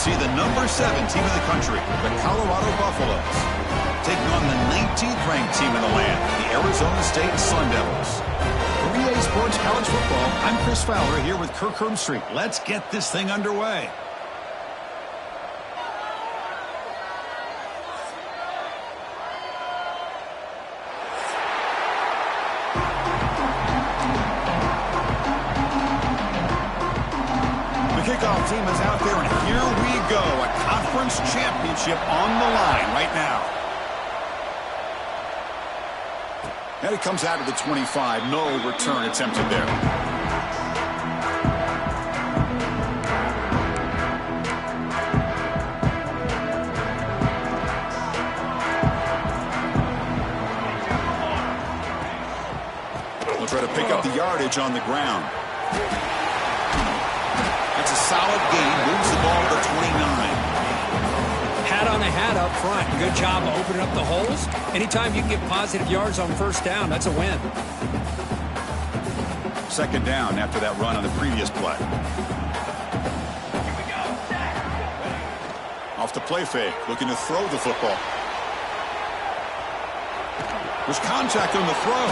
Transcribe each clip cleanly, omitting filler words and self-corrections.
see the #7 team in the country, the Colorado Buffaloes, taking on the 19th ranked team in the land, the Arizona State Sun Devils. For EA Sports College Football, I'm Chris Fowler here with Kirk Herbstreit. Let's get this thing underway. Kickoff team is out there, and here we go. A conference championship on the line right now. And it comes out of the 25. No return attempted there. They'll try to pick up the yardage on the ground. It's a solid gain, moves the ball to 29. Hat on a hat up front. Good job of opening up the holes. Anytime you can get positive yards on first down, that's a win. Second down after that run on the previous play. Off the play fake, looking to throw the football. There's contact on the throw.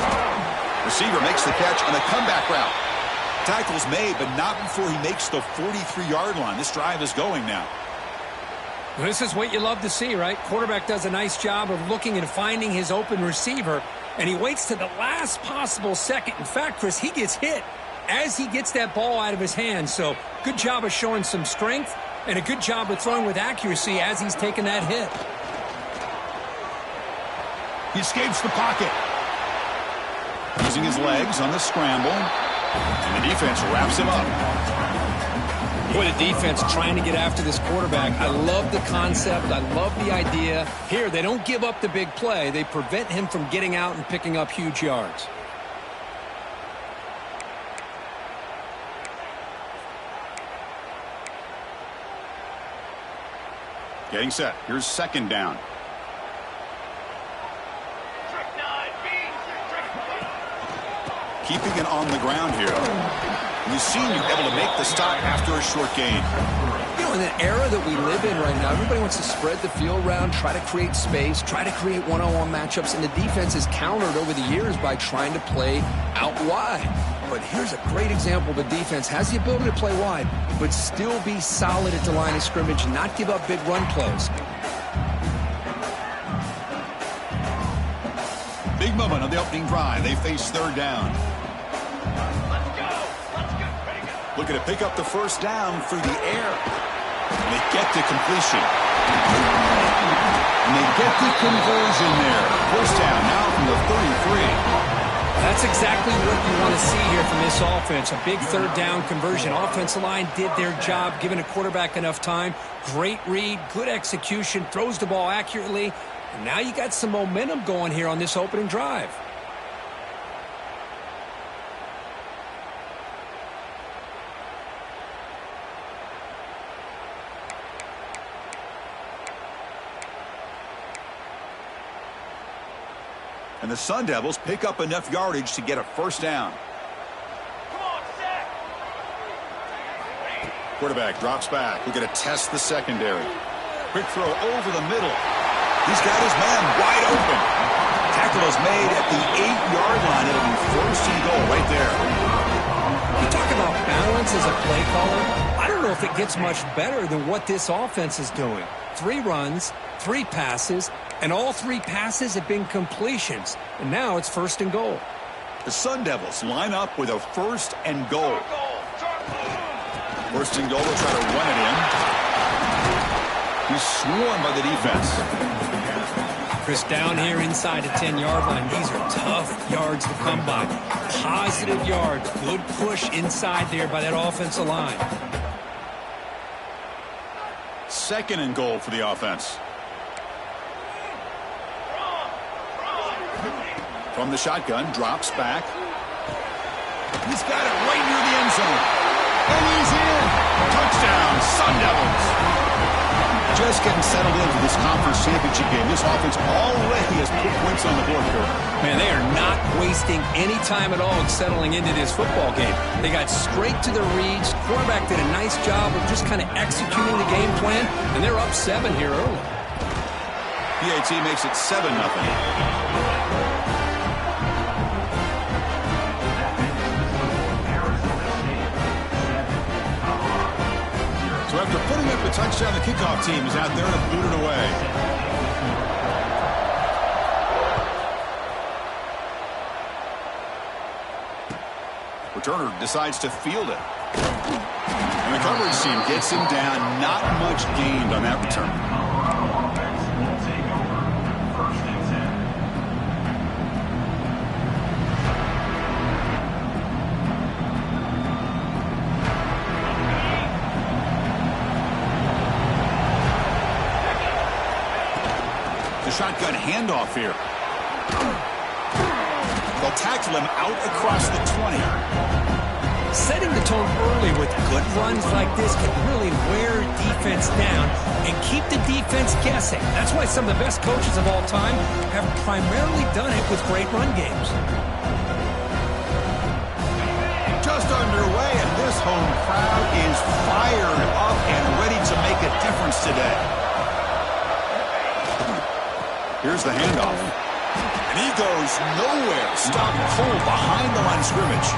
Receiver makes the catch on a comeback route. Tackle's made, but not before he makes the 43-yard line. This drive is going now. Well, this is what you love to see, right? Quarterback does a nice job of looking and finding his open receiver, and he waits to the last possible second. In fact, Chris, he gets hit as he gets that ball out of his hands. So good job of showing some strength and a good job of throwing with accuracy as he's taking that hit. He escapes the pocket. Using his legs on the scramble. And the defense wraps him up. Boy, the defense trying to get after this quarterback. I love the concept. I love the idea. Here, they don't give up the big play. They prevent him from getting out and picking up huge yards. Getting set. Here's second down. Keeping it on the ground here. You've seen you're able to make the stop after a short gain. You know, in the era that we live in right now, everybody wants to spread the field around, try to create space, try to create one-on-one matchups, and the defense is countered over the years by trying to play out wide. But here's a great example. The defense has the ability to play wide, but still be solid at the line of scrimmage, not give up big run plays. Big moment on the opening drive. They face third down. Looking to pick up the first down through the air. And they get to completion. And they get the conversion there. First down now from the 33. That's exactly what you want to see here from this offense. A big third down conversion. Offensive line did their job, giving a quarterback enough time. Great read, good execution, throws the ball accurately. And now you got some momentum going here on this opening drive. And the Sun Devils pick up enough yardage to get a first down. Quarterback drops back. We're going to test the secondary. Quick throw over the middle. He's got his man wide open. Tackle is made at the 8-yard line. It'll be first and goal right there. You talk about balance as a play caller. I don't know if it gets much better than what this offense is doing. 3 runs, 3 passes, and all 3 passes have been completions. And now it's first and goal. The Sun Devils line up with a first and goal. First and goal, they'll try to run it in. He's swarmed by the defense. Chris, down here inside the 10-yard line, these are tough yards to come by. Positive yards, good push inside there by that offensive line. Second and goal for the offense. From the shotgun, drops back. He's got it right near the end zone. And he's in. Touchdown, Sun Devils. Just getting settled into this conference championship game. This offense already has put points on the board here. Man, they are not wasting any time at all settling into this football game. They got straight to the reads. Quarterback did a nice job of just kind of executing the game plan, and they're up 7 here early. PAT makes it 7-0. So after putting up a touchdown, the kickoff team is out there to boot it away. Returner decides to field it. And the coverage team gets him down. Not much gained on that return. Shotgun handoff here. They'll tackle him out across the 20. Setting the tone early with good runs like this can really wear defense down and keep the defense guessing. That's why some of the best coaches of all time have primarily done it with great run games. Just underway, and this home crowd is fired up and ready to make a difference today. Here's the handoff. And he goes nowhere. Stopped cold behind the line of scrimmage.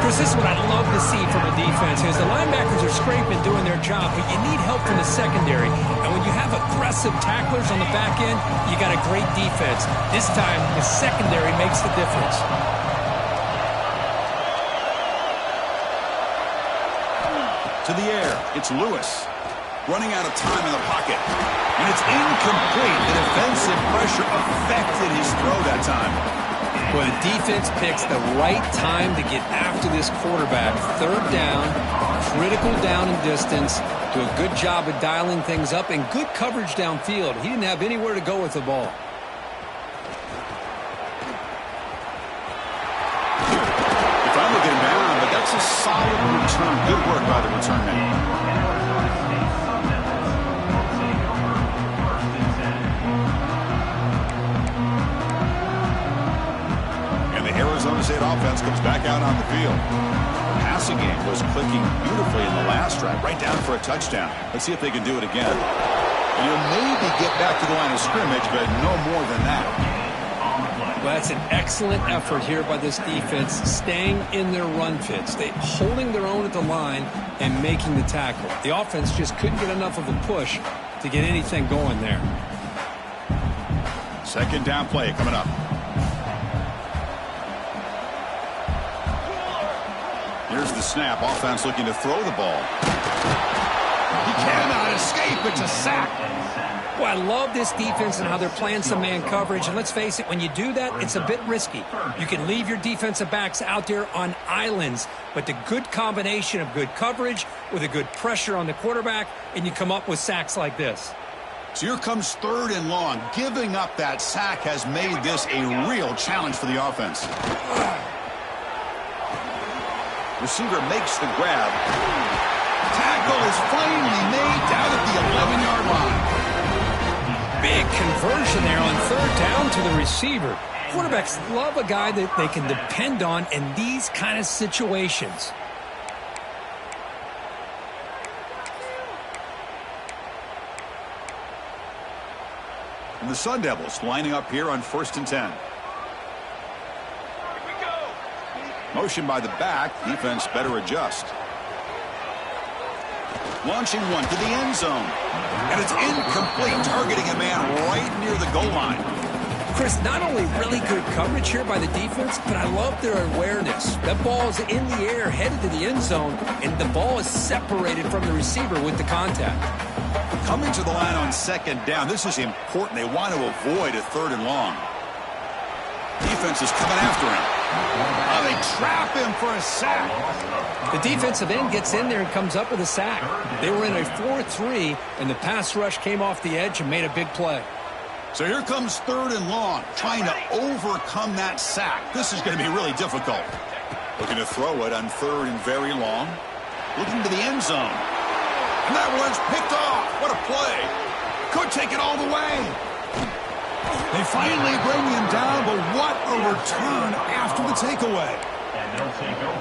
Chris, this is what I love to see from a defense is the linebackers are scraping, doing their job, but you need help from the secondary. And when you have aggressive tacklers on the back end, you got a great defense. This time, the secondary makes the difference. To the air, it's Lewis. Running out of time in the pocket. And it's incomplete. The defensive pressure affected his throw that time. Well, the defense picks the right time to get after this quarterback. 3rd down, critical down and distance. Do a good job of dialing things up and good coverage downfield. He didn't have anywhere to go with the ball. They finally get him down, but that's a solid return. Good work by the return man. Arizona State offense comes back out on the field. The passing game was clicking beautifully in the last drive, right down for a touchdown. Let's see if they can do it again. And you'll maybe get back to the line of scrimmage, but no more than that. Well, that's an excellent effort here by this defense, staying in their run fits. They holding their own at the line and making the tackle. The offense just couldn't get enough of a push to get anything going there. 2nd down play coming up. Here's the snap. Offense looking to throw the ball. He cannot escape. It's a sack. Well, I love this defense and how they're playing some man coverage. And let's face it, when you do that, it's a bit risky. You can leave your defensive backs out there on islands. But the good combination of good coverage with a good pressure on the quarterback, and you come up with sacks like this. So here comes 3rd and long. Giving up that sack has made this a real challenge for the offense. Receiver makes the grab. Tackle is finally made down at the 11-yard line. Big conversion there on 3rd down to the receiver. Quarterbacks love a guy that they can depend on in these kind of situations. And the Sun Devils lining up here on 1st and 10. Motion by the back. Defense better adjust. Launching one to the end zone. And it's incomplete, targeting a man right near the goal line. Chris, not only really good coverage here by the defense, but I love their awareness. That ball is in the air, headed to the end zone, and the ball is separated from the receiver with the contact. Coming to the line on 2nd down. This is important. They want to avoid a 3rd and long. Defense is coming after him. Oh, they trap him for a sack. The defensive end gets in there and comes up with a sack. They were in a 4-3, and the pass rush came off the edge and made a big play. So here comes 3rd and long, trying to overcome that sack. This is going to be really difficult. Looking to throw it on 3rd and very long. Looking to the end zone. And that one's picked off. What a play. Could take it all the way. They finally bring him down, but what a return after the takeaway.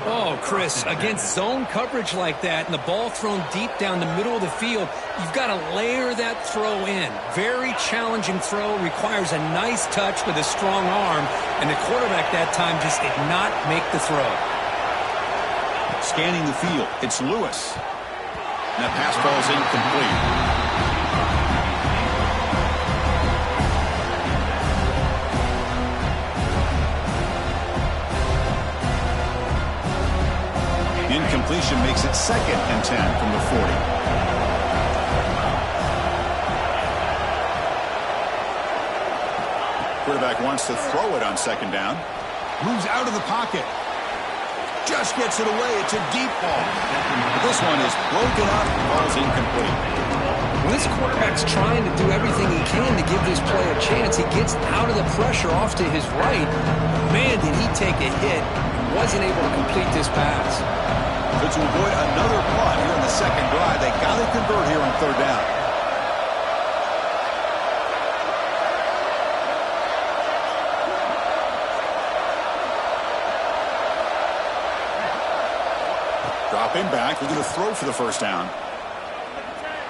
Oh, Chris, against zone coverage like that and the ball thrown deep down the middle of the field, you've got to layer that throw in. Very challenging throw, requires a nice touch with a strong arm, and the quarterback that time just did not make the throw. Scanning the field, it's Lewis. And that pass falls incomplete. Incompletion makes it 2nd and 10 from the 40. Quarterback wants to throw it on 2nd down. Moves out of the pocket. Just gets it away. It's a deep ball. This one is broken up. Ball's incomplete. When this quarterback's trying to do everything he can to give this play a chance, he gets out of the pressure off to his right. Man, did he take a hit. Wasn't able to complete this pass. But to avoid another punt here in the 2nd drive, they got to convert here on 3rd down. Dropping back, looking to throw for the 1st down.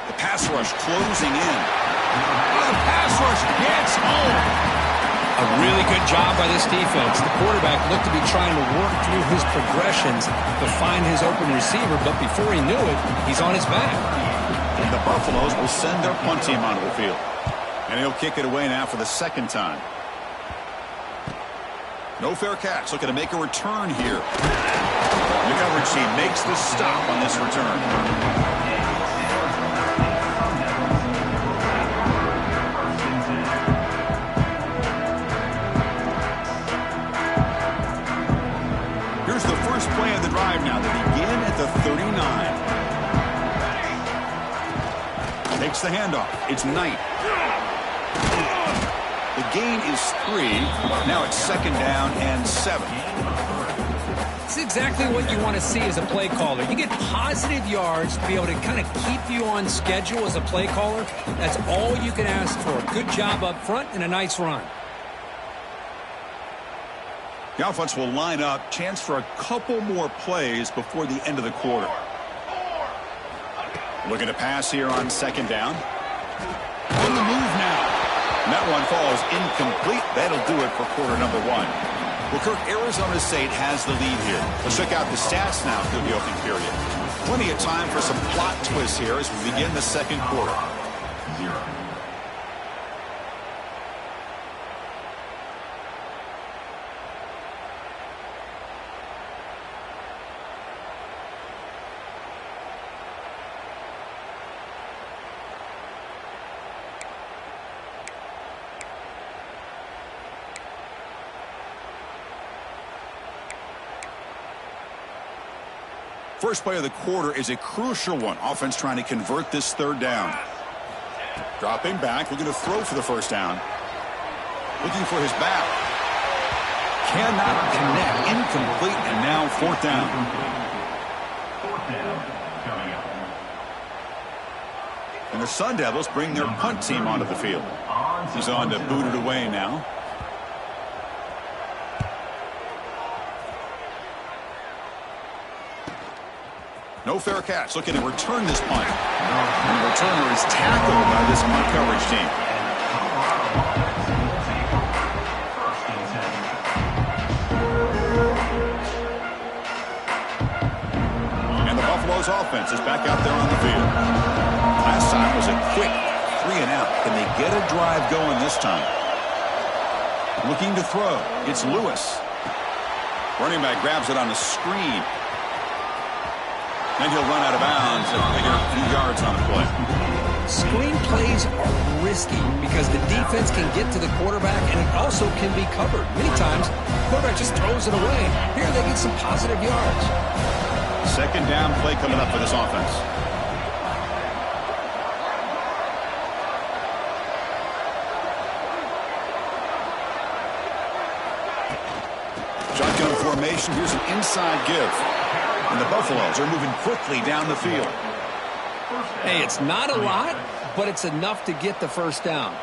The pass rush closing in. Oh, the pass rush gets home. A really good job by this defense. The quarterback looked to be trying to work through his progressions to find his open receiver, but before he knew it, he's on his back. And the Buffaloes will send their punt team onto the field. And he'll kick it away now for the 2nd time. No fair catch. Looking to make a return here. The coverage team makes the stop on this return. Here's the first play of the drive now. They begin at the 39. Takes the handoff. It's Knight. The gain is 3. Now it's 2nd down and 7. It's exactly what you want to see as a play caller. You get positive yards to be able to kind of keep you on schedule as a play caller. That's all you can ask for. Good job up front and a nice run. The offense will line up. Chance for a couple more plays before the end of the quarter. Looking to pass here on 2nd down. On the move now. And that one falls incomplete. That'll do it for quarter number 1. Well, Kirk, Arizona State has the lead here. Let's check out the stats now through the opening period. Plenty of time for some plot twists here as we begin the 2nd quarter. 0. First play of the quarter is a crucial one. Offense trying to convert this 3rd down. Dropping back, looking to throw for the 1st down. Looking for his back. Cannot connect. Incomplete, and now 4th down. And the Sun Devils bring their punt team onto the field. He's on to boot it away now. No fair catch. Looking to return this punt. And the returner is tackled by this punt coverage team. And the Buffalo's offense is back out there on the field. Last time was a quick 3 and out. Can they get a drive going this time? Looking to throw. It's Lewis. Running back grabs it on a screen. Then he'll run out of bounds and figure a few yards on the play. Screen plays are risky because the defense can get to the quarterback and it also can be covered. Many times, the quarterback just throws it away. Here they get some positive yards. 2nd down play coming up for this offense. Shotgun formation. Here's an inside give. And the Buffaloes are moving quickly down the field. Hey, it's not a lot, but it's enough to get the first down.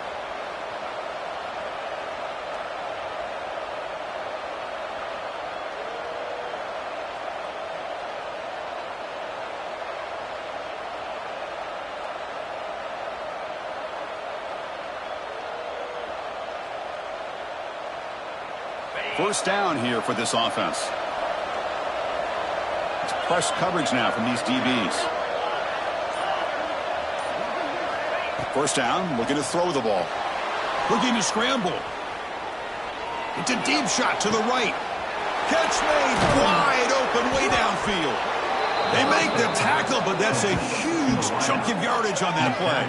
First down here for this offense. It's press coverage now from these DBs. First down, looking to throw the ball. Looking to scramble. It's a deep shot to the right. Catch made wide open way downfield. They make the tackle, but that's a huge chunk of yardage on that play.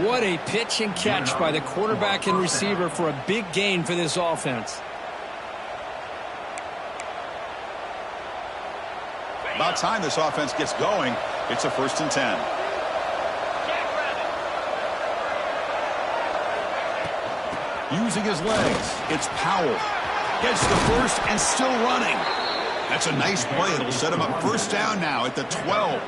What a pitch and catch by the quarterback and receiver for a big gain for this offense. About time this offense gets going. It's a 1st and 10. Using his legs, it's Powell. Gets the first and still running. That's a nice play. It'll set him up first down now at the 12.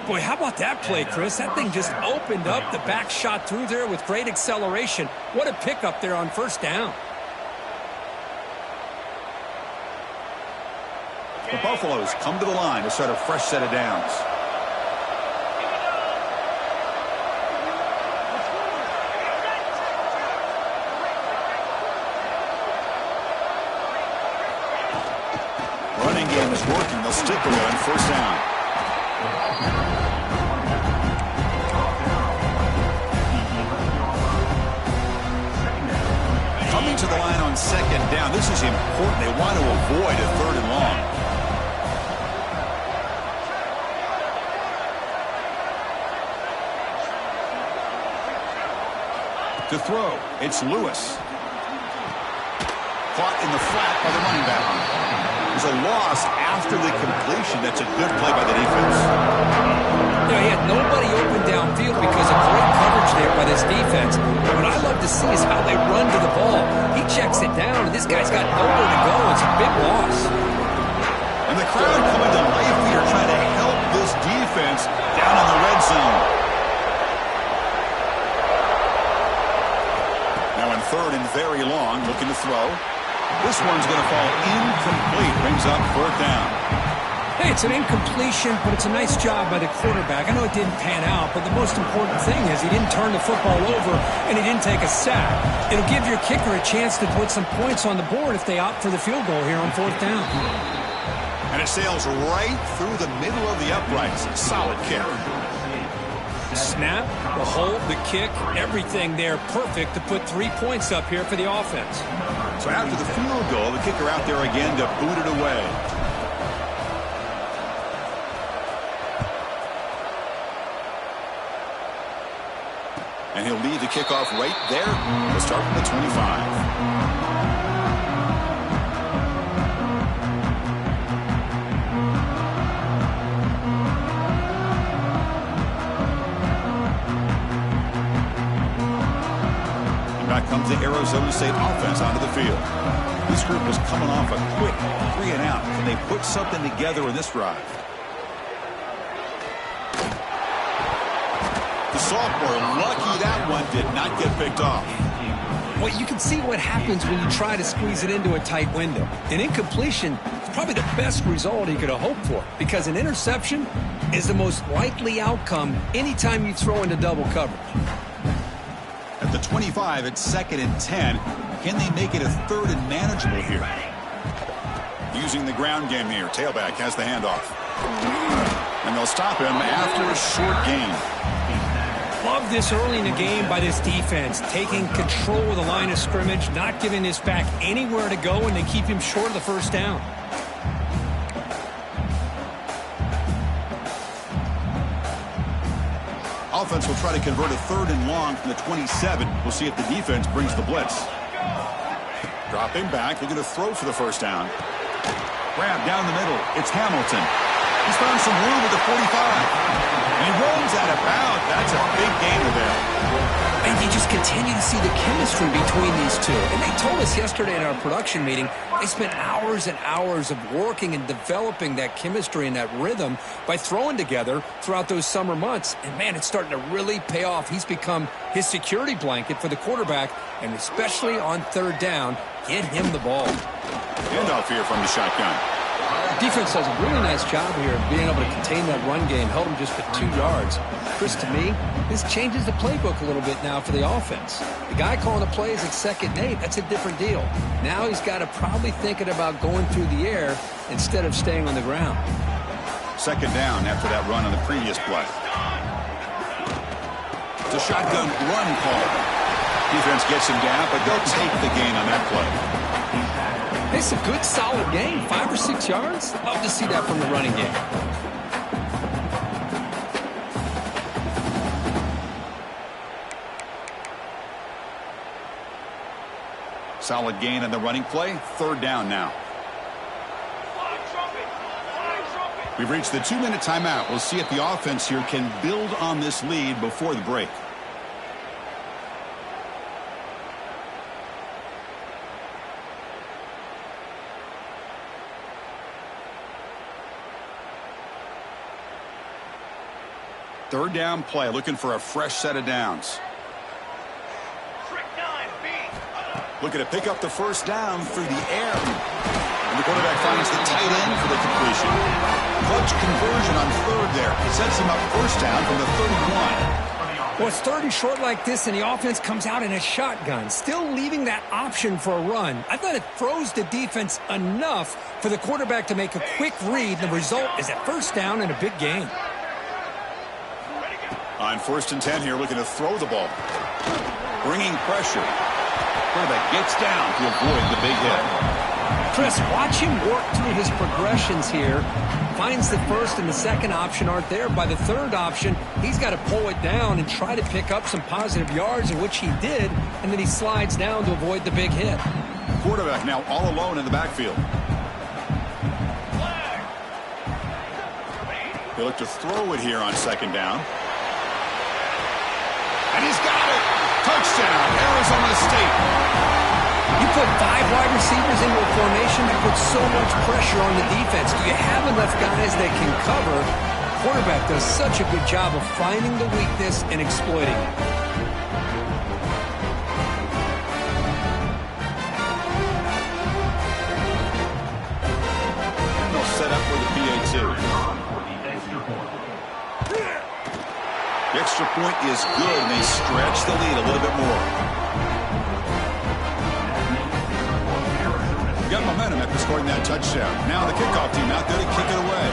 Boy, how about that play, Chris? That thing just opened up. The back shot through there with great acceleration. What a pickup there on first down. The Buffaloes come to the line to start a fresh set of downs. Running game is working. They'll stick with it on first down. Coming to the line on second down. This is important. They want to avoid a 3rd and long. To throw, it's Lewis. Caught in the flat by the running back. There's a loss after the completion. That's a good play by the defense. You know, he had nobody open downfield because of great coverage there by this defense. What I love to see is how they run to the ball. He checks it down, and this guy's got nowhere to go. It's a big loss. And the crowd coming to life here trying to help this defense down in the red zone. Now in 3rd and very long, looking to throw. This one's going to fall incomplete. Brings up 4th down. Hey, it's an incompletion, but it's a nice job by the quarterback. I know it didn't pan out, but the most important thing is he didn't turn the football over and he didn't take a sack. It'll give your kicker a chance to put some points on the board if they opt for the field goal here on 4th down. And it sails right through the middle of the uprights. Solid kick. Snap, the hold, the kick, everything there perfect to put 3 points up here for the offense. So after the field goal, the kicker out there again to boot it away. And he'll lead the kickoff right there. We'll start from the 25. Comes the Arizona State offense onto the field. This group was coming off a quick 3 and out. Can they put something together in this drive? The sophomore, lucky that one did not get picked off. Well, you can see what happens when you try to squeeze it into a tight window. An incompletion is probably the best result he could have hoped for, because an interception is the most likely outcome anytime you throw into double coverage. At the 25, it's 2nd and 10. Can they make it a 3rd and manageable here? Using the ground game here. Tailback has the handoff. And they'll stop him after a short gain. Love this early in the game by this defense. Taking control of the line of scrimmage, not giving this back anywhere to go, and they keep him short of the first down. Offense will try to convert a 3rd and long from the 27. We'll see if the defense brings the blitz. Dropping back. They're going to throw for the first down. Grab down the middle. It's Hamilton. He's found some room at the 45. And he runs out of bounds. That's a big gainer there. And you just continue to see the chemistry between these two. And they told us yesterday in our production meeting, they spent hours and hours of working and developing that chemistry and that rhythm by throwing together throughout those summer months. And, man, it's starting to really pay off. He's become his security blanket for the quarterback, and especially on third down, get him the ball. Handoff here from the shotgun. Defense does a really nice job here of being able to contain that run game, held him just for 2 yards. Chris, to me, this changes the playbook a little bit now for the offense. The guy calling the plays at 2nd and 8, that's a different deal. Now he's got to probably thinking about going through the air instead of staying on the ground. 2nd down after that run on the previous play. It's a shotgun run call. Defense gets him down, but they'll take the gain on that play. It's a good, solid game. 5 or 6 yards. Love to see that from the running game. Solid gain on the running play. 3rd down now. We've reached the 2-minute timeout. We'll see if the offense here can build on this lead before the break. Third down play, looking for a fresh set of downs. Looking to pick up the first down through the air. And the quarterback finds the tight end for the completion. Clutch conversion on 3rd there. Sets him up first down from the 31. Well, it's 3rd and short like this, and the offense comes out in a shotgun, still leaving that option for a run. I thought it throws the defense enough for the quarterback to make a quick read. The result is a first down and a big gain. On 1st and 10 here, looking to throw the ball. Bringing pressure. Quarterback gets down to avoid the big hit. Chris, watch him work through his progressions here. Finds the 1st and the 2nd option aren't there. By the 3rd option, he's got to pull it down and try to pick up some positive yards, in which he did, and then he slides down to avoid the big hit. Quarterback now all alone in the backfield. They look to throw it here on 2nd down. And he's got it. Touchdown, Arizona State. You put 5 wide receivers into a formation that puts so much pressure on the defense. Do you have enough guys that can cover? Quarterback does such a good job of finding the weakness and exploiting it. And they'll set up for the PA2. The extra point is good, and they stretch the lead a little bit more. Got momentum after scoring that touchdown. Now the kickoff team out there to kick it away.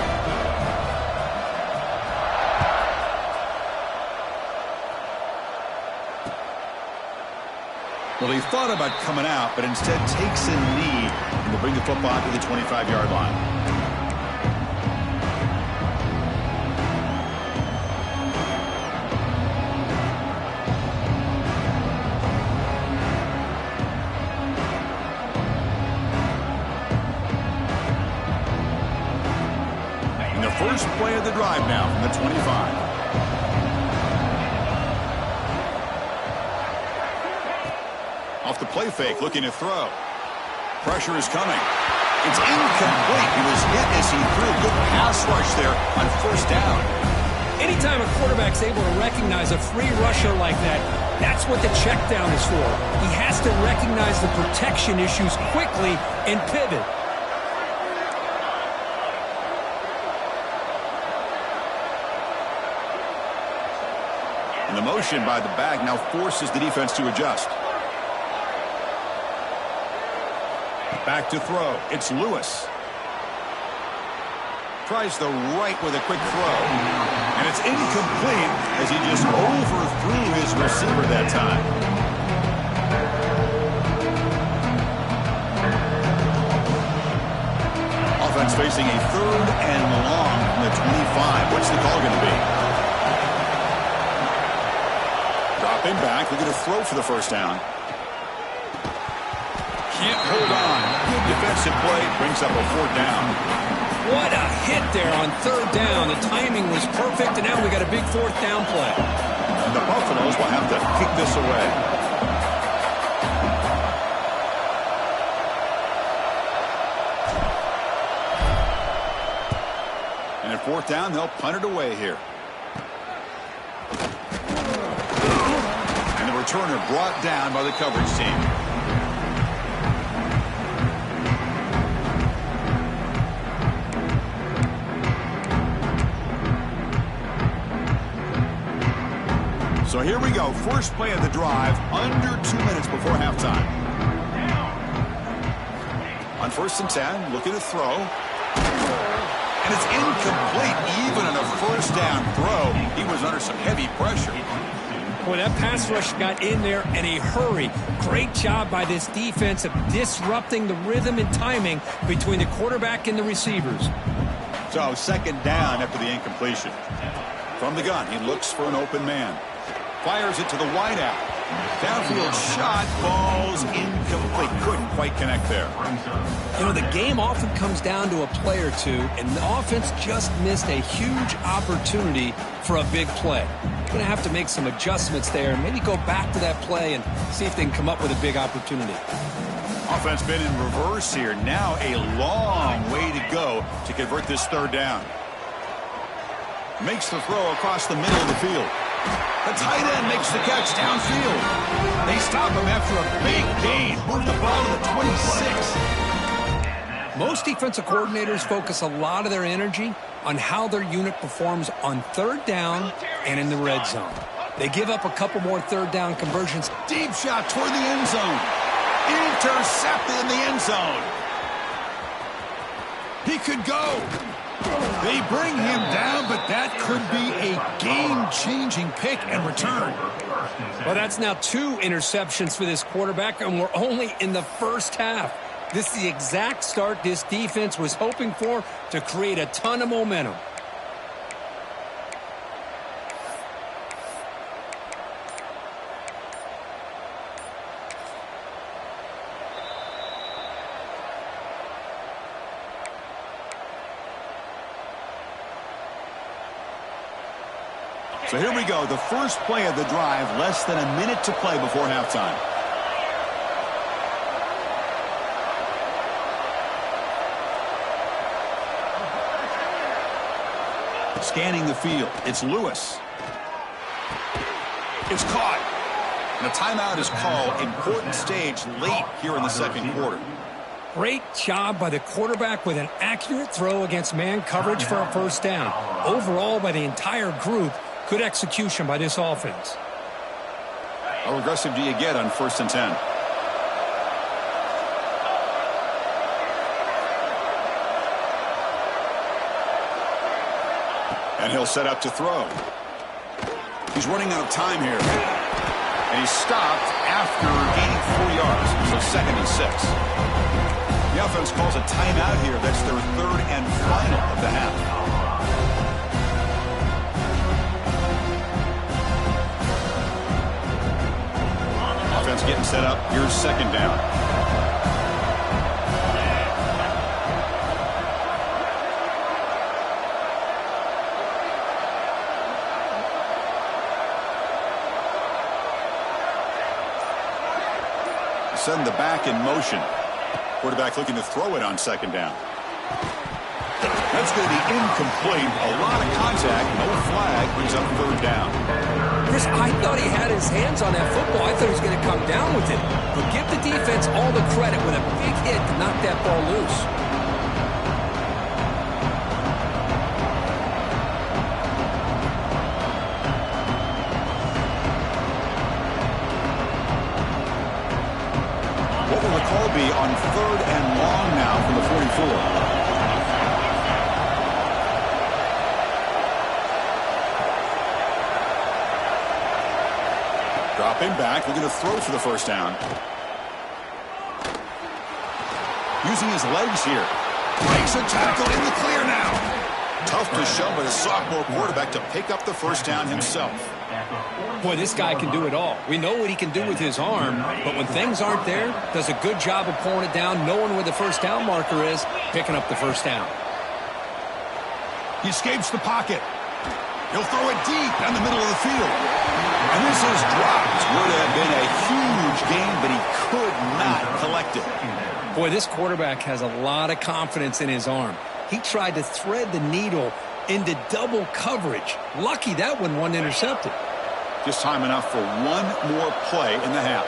Well, he thought about coming out, but instead takes a knee and will bring the football to the 25-yard line. First play of the drive now from the 25. Off the play fake, looking to throw. Pressure is coming. It's incomplete. He was hit as he threw a good pass rush there on 1st down. Anytime a quarterback's able to recognize a free rusher like that, that's what the check down is for. He has to recognize the protection issues quickly and pivot. And the motion by the back now forces the defense to adjust. Back to throw. It's Lewis. Tries the right with a quick throw. And it's incomplete as he just overthrew his receiver that time. Offense facing a 3rd and long from the 25. What's the call going to be? Dropping back, looking to throw for the first down. Can't hold on. Good defensive play, brings up a 4th down. What a hit there on 3rd down. The timing was perfect, and now we got a big 4th down play. And the Buffaloes will have to kick this away. And at fourth down, they'll punt it away here. And the returner brought down by the coverage team. So here we go. First play of the drive, under 2 minutes before halftime. On 1st and 10, looking to throw. And it's incomplete. Even on a first down throw, he was under some heavy pressure. Boy, that pass rush got in there in a hurry. Great job by this defense of disrupting the rhythm and timing between the quarterback and the receivers. So 2nd down after the incompletion. From the gun, he looks for an open man. Fires it to the wideout. Downfield shot, ball's incomplete. Couldn't quite connect there. You know, the game often comes down to a play or two, and the offense just missed a huge opportunity for a big play. Going to have to make some adjustments there, maybe go back to that play and see if they can come up with a big opportunity. Offense been in reverse here. Now a long way to go to convert this 3rd down. Makes the throw across the middle of the field. The tight end makes the catch downfield. They stop him after a big gain. Move the ball to the 26. Most defensive coordinators focus a lot of their energy on how their unit performs on 3rd down and in the red zone. They give up a couple more 3rd down conversions. Deep shot toward the end zone. Intercepted in the end zone. He could go. They bring him down, but that could be a game-changing pick and return. Well, that's now 2 interceptions for this quarterback, and we're only in the first half. This is the exact start this defense was hoping for to create a ton of momentum. So here we go, the first play of the drive, less than a minute to play before halftime. Scanning the field, it's Lewis. It's caught. And a timeout is called. Important stage late here in the 2nd quarter. Great job by the quarterback with an accurate throw against man coverage for a 1st down. Overall, by the entire group, good execution by this offense. How aggressive do you get on 1st and 10? And he'll set up to throw. He's running out of time here. And he's stopped after gaining 4 yards. So 2nd and 6. The offense calls a timeout here. That's their 3rd and final of the half. Offense getting set up. Here's 2nd down. Send the back in motion. Quarterback looking to throw it on 2nd down. That's going to be incomplete. A lot of contact. No flag. Brings up 3rd down. Chris, I thought he had his hands on that football. I thought he was going to come down with it. But give the defense all the credit with a big hit to knock that ball loose. What will the call be on 3rd and long now from the 44? Dropping back, looking to throw for the 1st down. Using his legs here. Breaks a tackle in the clear now. Tough to show by the sophomore quarterback to pick up the 1st down himself. Boy, this guy can do it all. We know what he can do with his arm, but when things aren't there, does a good job of pulling it down, knowing where the 1st down marker is, picking up the 1st down. He escapes the pocket. He'll throw it deep down the middle of the field. And this is dropped. Would have been a huge gain, but he could not collect it. Boy, this quarterback has a lot of confidence in his arm. He tried to thread the needle into double coverage. Lucky that one wasn't intercepted. Just time enough for one more play in the half.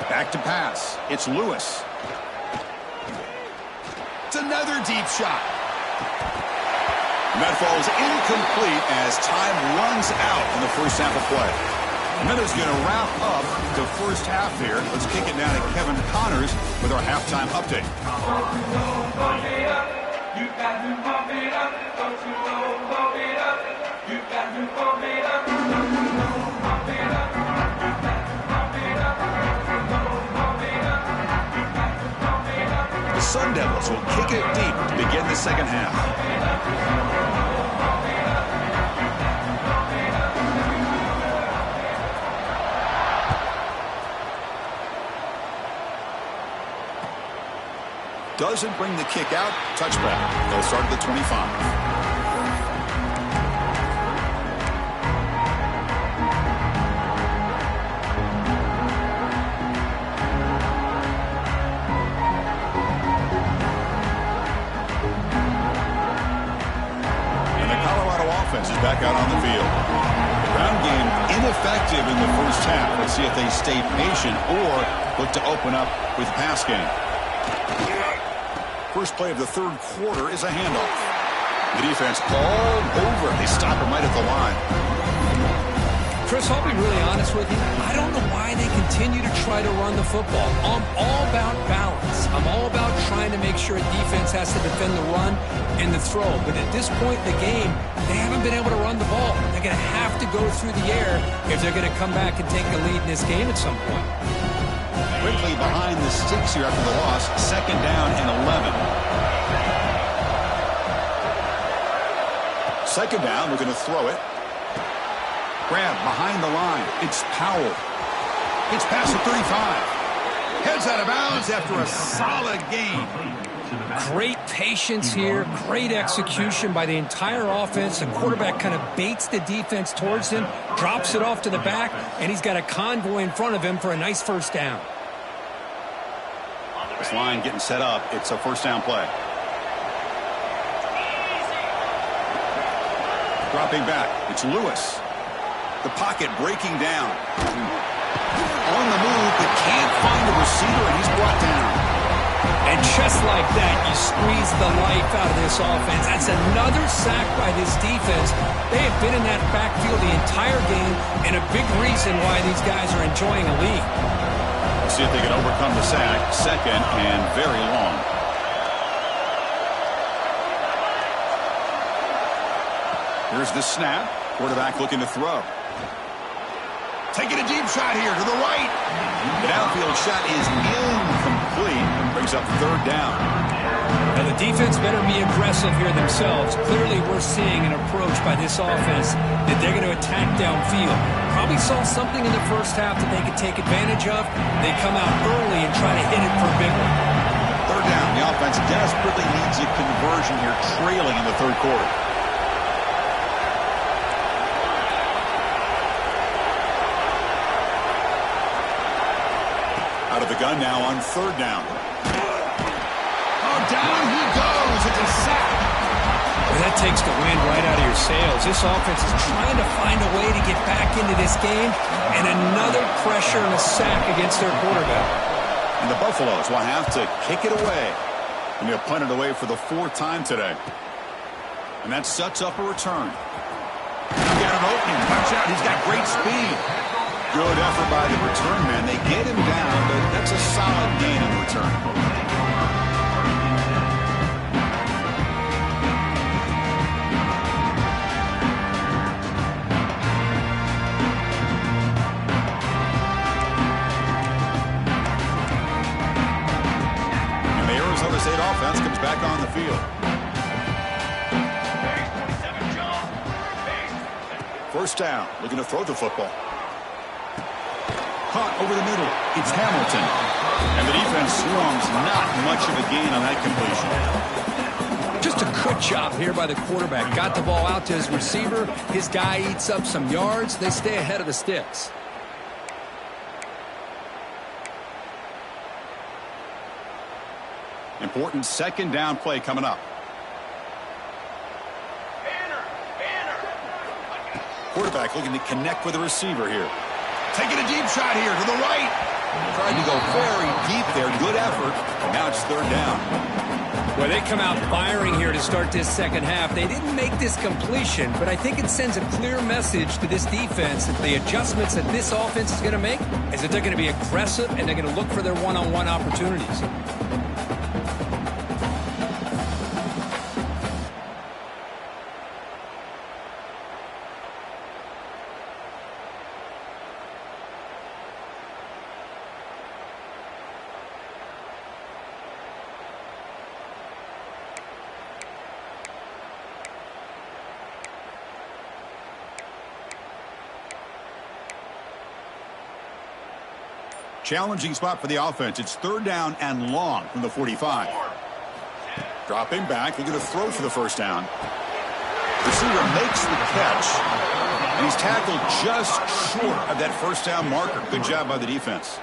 Back to pass. It's Lewis. It's another deep shot. And that falls incomplete as time runs out in the first half of play. And that is going to wrap up the first half here. Let's kick it down to Kevin Connors with our halftime update. The Sun Devils will kick it deep to begin the second half. Doesn't bring the kick out. Touchback. They'll start at the 25. Is back out on the field. The ground game ineffective in the first half. Let's see if they stay patient or look to open up with pass game. First play of the third quarter is a handoff. The defense all over. They stop him right at the line. Chris, I'll be really honest with you. I don't know why they continue to try to run the football. I'm all about balance. I'm all about trying to make sure a defense has to defend the run and the throw. But at this point in the game, they haven't been able to run the ball. They're going to have to go through the air if they're going to come back and take the lead in this game at some point. Quickly behind the sticks here after the loss. Second down and 11. Second down, we're going to throw it. Grab behind the line. It's Powell. It's past the 35. Heads out of bounds after a solid gain. Great patience here. Great execution by the entire offense. The quarterback kind of baits the defense towards him, drops it off to the back, and he's got a convoy in front of him for a nice first down. This line getting set up. It's a first down play. Dropping back. It's Lewis. The pocket breaking down. On the move, but can't find the receiver, and he's brought down. And just like that, you squeeze the life out of this offense. That's another sack by this defense. They have been in that backfield the entire game, and a big reason why these guys are enjoying a lead. Let's see if they can overcome the sack. Second and very long. Here's the snap. Quarterback looking to throw. Taking a deep shot here to the right. The downfield shot is incomplete. Brings up third down. Now the defense better be aggressive here themselves. Clearly we're seeing an approach by this offense that they're going to attack downfield. Probably saw something in the first half that they could take advantage of. They come out early and try to hit it for a big one. Third down. The offense desperately needs a conversion here, trailing in the third quarter. Out of the gun now on third down. Oh, down he goes. It's a sack. Well, that takes the wind right out of your sails. This offense is trying to find a way to get back into this game, and another pressure and a sack against their quarterback. And the Buffaloes will have to kick it away. And they'll punt it away for the fourth time today. And that sets up a return. He's got an opening. Punch out. He's got great speed. Good effort by the return man. They get him down, but that's a solid gain in the return. And the Arizona State offense comes back on the field. First down, looking to throw the football. Caught over the middle. It's Hamilton. And the defense swarms. Not much of a gain on that completion. Just a good job here by the quarterback. Got the ball out to his receiver. His guy eats up some yards. They stay ahead of the sticks. Important second down play coming up. Quarterback looking to connect with the receiver here. Taking a deep shot here to the right. Tried to go very deep there. Good effort. Now it's third down. Well, they come out firing here to start this second half. They didn't make this completion, but I think it sends a clear message to this defense that the adjustments that this offense is going to make is that they're going to be aggressive and they're going to look for their one-on-one opportunities. Challenging spot for the offense. It's third down and long from the 45. Dropping back. They're going to throw for the first down. Receiver makes the catch. And he's tackled just short of that first down marker. Good job by the defense.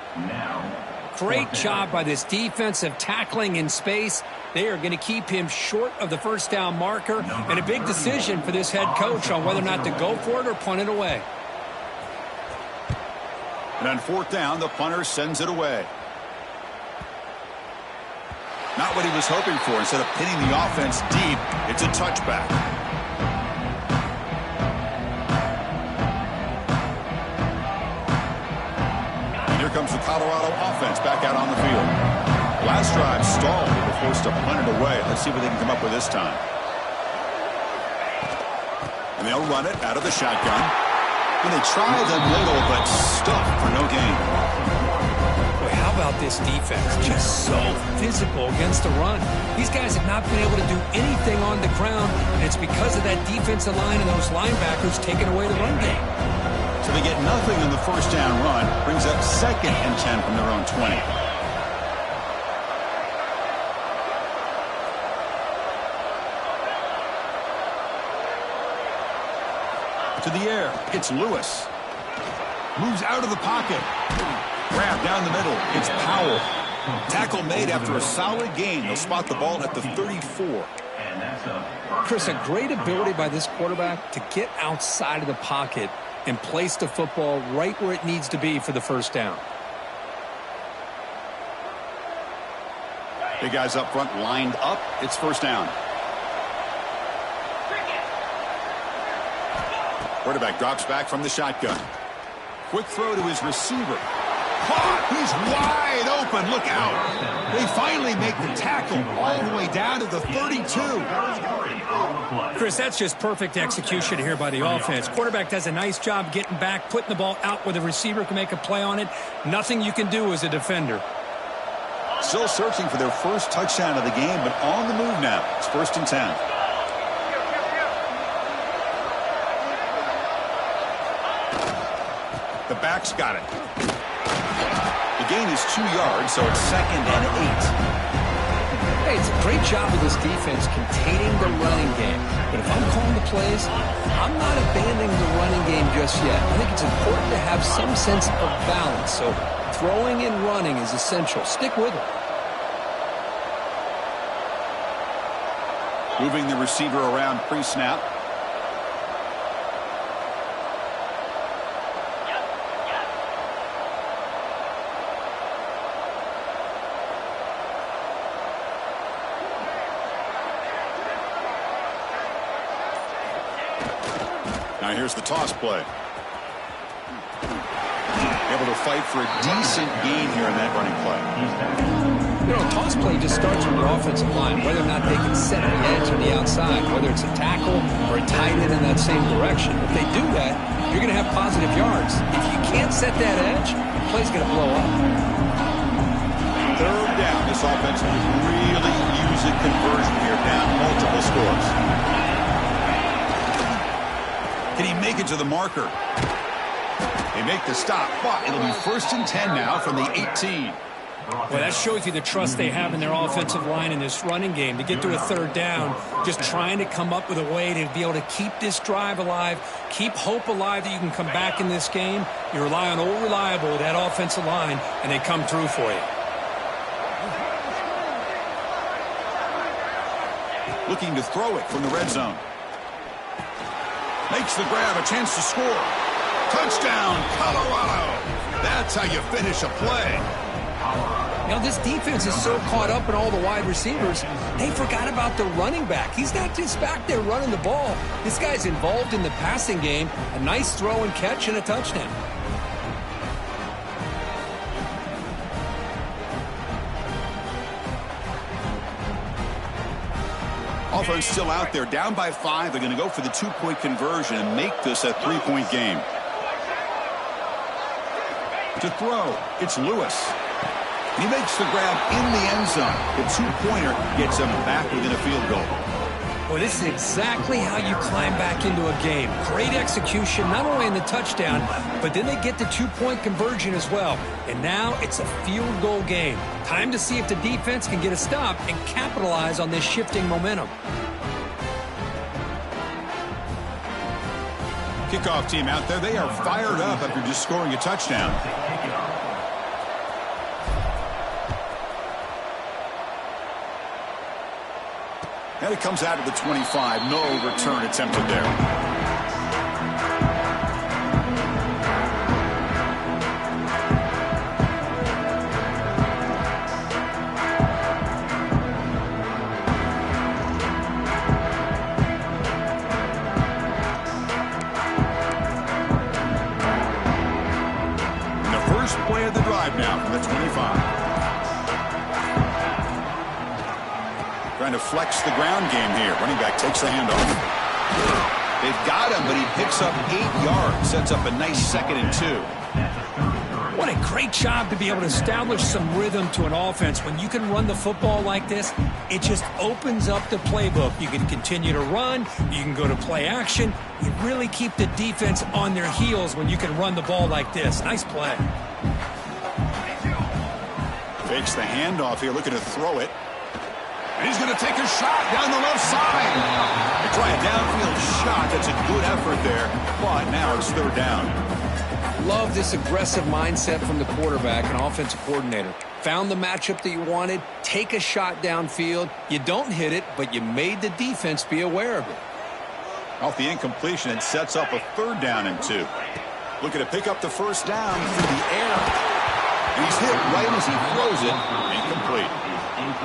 Great job by this defensive tackling in space. They are going to keep him short of the first down marker. And a big decision for this head coach on whether or not to go for it or punt it away. And on fourth down, the punter sends it away. Not what he was hoping for. Instead of pinning the offense deep, it's a touchback. And here comes the Colorado offense back out on the field. Last drive stalled. They were forced to punt it away. Let's see what they can come up with this time. And they'll run it out of the shotgun. And they try the middle, but stuffed for no gain. Boy, how about this defense? Just so physical against the run. These guys have not been able to do anything on the ground, and it's because of that defensive line and those linebackers taking away the run game. So they get nothing on the first down run. Brings up 2nd and 10 from their own 20. To the air, it's Lewis. Moves out of the pocket. Grab down the middle, it's Powell. Tackle made after a solid gain. They'll spot the ball at the 34. Chris, a great ability by this quarterback to get outside of the pocket and place the football right where it needs to be for the first down. Big guys up front lined up. It's first down. Quarterback drops back from the shotgun. Quick throw to his receiver. Caught! He's wide open. Look out. They finally make the tackle all the way down to the 32. Chris, that's just perfect execution here by the offense. Quarterback does a nice job getting back, putting the ball out where the receiver can make a play on it. Nothing you can do as a defender. Still searching for their first touchdown of the game, but on the move now. It's 1st and 10. The back's got it. The gain is 2 yards, so it's 2nd and 8. Hey, it's a great job of this defense containing the running game. But if I'm calling the plays, I'm not abandoning the running game just yet. I think it's important to have some sense of balance. So throwing and running is essential. Stick with it. Moving the receiver around pre-snap. Now here's the toss play. Able to fight for a decent gain here in that running play. You know, toss play just starts with your offensive line, whether or not they can set the edge on the outside, whether it's a tackle or a tight end in that same direction. If they do that, you're going to have positive yards. If you can't set that edge, the play's going to blow up. Third down. This offense is really using conversion here, down multiple scores. Can he make it to the marker? They make the stop, but it'll be 1st and 10 now from the 18. Well, that shows you the trust they have in their offensive line in this running game to get to a 3rd down, just trying to come up with a way to be able to keep this drive alive, keep hope alive that you can come back in this game. You rely on old reliable, that offensive line, and they come through for you. Looking to throw it from the red zone. Makes the grab, a chance to score. Touchdown, Colorado. That's how you finish a play. You know, this defense is so caught up in all the wide receivers, they forgot about the running back. He's not just back there running the ball. This guy's involved in the passing game. A nice throw and catch and a touchdown. Offense still out there, down by 5. They're going to go for the 2-point conversion and make this a 3-point game. To throw, it's Lewis. He makes the grab in the end zone. The 2-pointer gets him back within a field goal. Well, this is exactly how you climb back into a game. Great execution, not only in the touchdown, but then they get the 2-point conversion as well. And now it's a field goal game. Time to see if the defense can get a stop and capitalize on this shifting momentum. Kickoff team out there, they are fired up after just scoring a touchdown. And it comes out of the 25. No return attempted there. Play of the drive now from the 25. Trying to flex the ground game here. Running back takes the handoff. They've got him, but he picks up 8 yards. Sets up a nice 2nd and 2. What a great job to be able to establish some rhythm to an offense. When you can run the football like this, it just opens up the playbook. You can continue to run. You can go to play action. You really keep the defense on their heels when you can run the ball like this. Nice play. Fakes the handoff here, looking to throw it. And he's going to take a shot down the left side. They try a downfield shot. That's a good effort there. But now it's 3rd down. Love this aggressive mindset from the quarterback and offensive coordinator. Found the matchup that you wanted. Take a shot downfield. You don't hit it, but you made the defense be aware of it. Off the incompletion, it sets up a 3rd down and 2. Looking to pick up the 1st down through the air. And he's hit right as he throws it. Incomplete.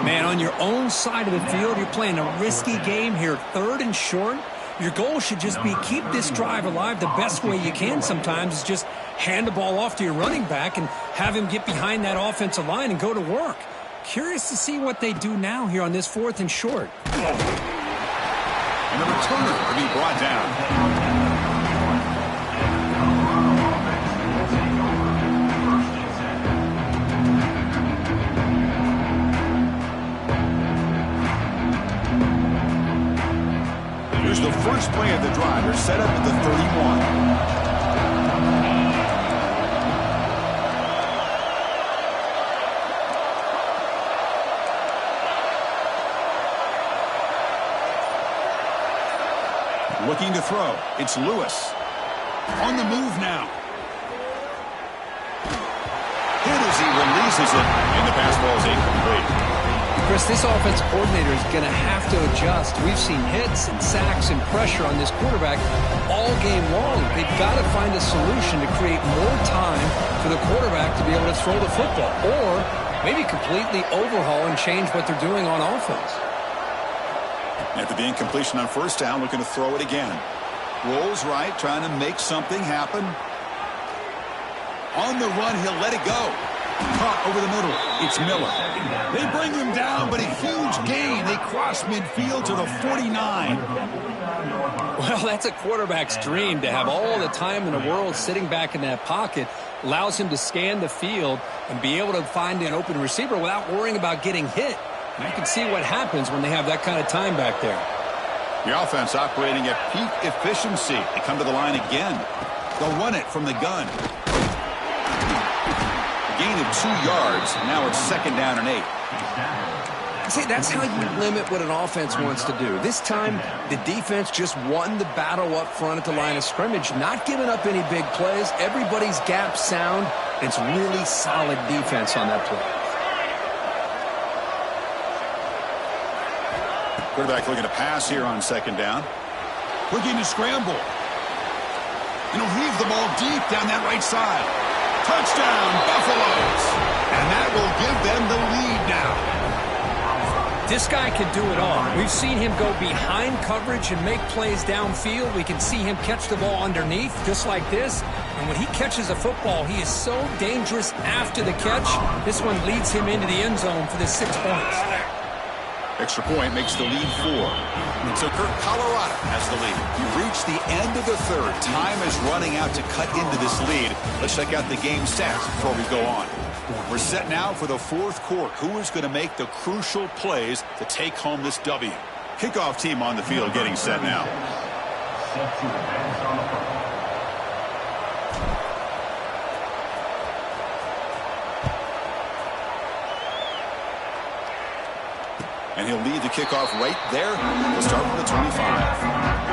Man, on your own side of the field, you're playing a risky game here. 3rd and short. Your goal should just be keep this drive alive. The best way you can sometimes is just hand the ball off to your running back and have him get behind that offensive line and go to work. Curious to see what they do now here on this 4th and short. And the returner to be brought down. Here's the first play of the drive. They're set up at the 31. Looking to throw. It's Lewis. On the move now. Hit as he releases it, and the pass ball is incomplete. Chris, this offensive coordinator is going to have to adjust. We've seen hits and sacks and pressure on this quarterback all game long. They've got to find a solution to create more time for the quarterback to be able to throw the football, or maybe completely overhaul and change what they're doing on offense. After the incompletion on 1st down, looking to throw it again. Rolls right, trying to make something happen. On the run, he'll let it go. Caught over the middle. It's Miller. They bring him down, but a huge gain. They cross midfield to the 49. Well, that's a quarterback's dream to have all the time in the world sitting back in that pocket. Allows him to scan the field and be able to find an open receiver without worrying about getting hit. And you can see what happens when they have that kind of time back there. The offense operating at peak efficiency. They come to the line again. They'll run it from the gun. A gain of 2 yards. Now it's 2nd down and 8. See, that's how you limit what an offense wants to do. This time, the defense just won the battle up front at the line of scrimmage, not giving up any big plays. Everybody's gap sound. It's really solid defense on that play. Quarterback looking to pass here on 2nd down. Looking to scramble. And he'll heave the ball deep down that right side. Touchdown, Buffaloes. And that will give them the lead now. This guy can do it all. We've seen him go behind coverage and make plays downfield. We can see him catch the ball underneath, just like this. And when he catches a football, he is so dangerous after the catch. This one leads him into the end zone for the 6 points. Extra point makes the lead 4. And so Colorado has the lead. We've reached the end of the 3rd. Time is running out to cut into this lead. Let's check out the game stats before we go on. We're set now for the 4th quarter. Who is going to make the crucial plays to take home this W? Kickoff team on the field getting set now. And he'll lead the kickoff right there. We'll start from the 25.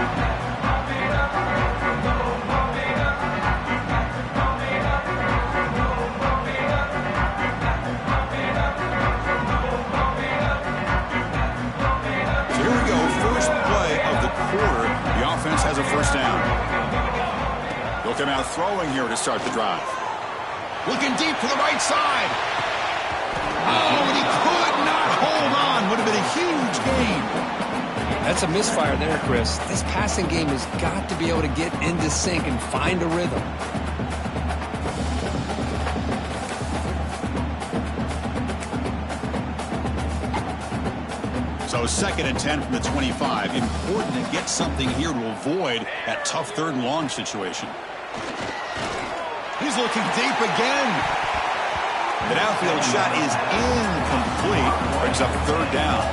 Has a 1st down. They'll come out throwing here to start the drive. Looking deep to the right side. Oh, and he could not hold on. Would have been a huge gain. That's a misfire there, Chris. This passing game has got to be able to get into sync and find a rhythm. So 2nd and 10 from the 25. Important to get something here to avoid that tough 3rd and long situation. He's looking deep again. The downfield shot is incomplete. Brings up 3rd down.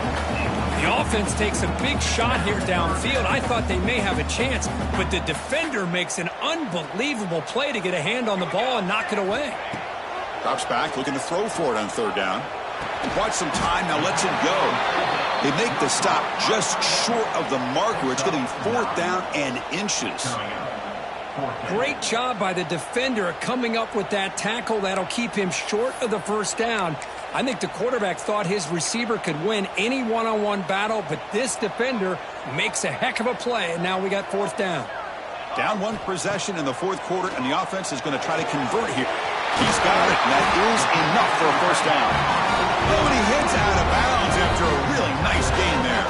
The offense takes a big shot here downfield. I thought they may have a chance, but the defender makes an unbelievable play to get a hand on the ball and knock it away. Drops back, looking to throw for it on 3rd down. Quite some time, now lets it go. They make the stop just short of the marker. It's going to be 4th down and inches. Great job by the defender coming up with that tackle. That'll keep him short of the 1st down. I think the quarterback thought his receiver could win any one-on-one battle, but this defender makes a heck of a play, and now we got 4th down. Down 1 possession in the 4th quarter, and the offense is going to try to convert here. He's got it, and that is enough for a 1st down. Oh, and he hits out of bounds after a really nice gain there.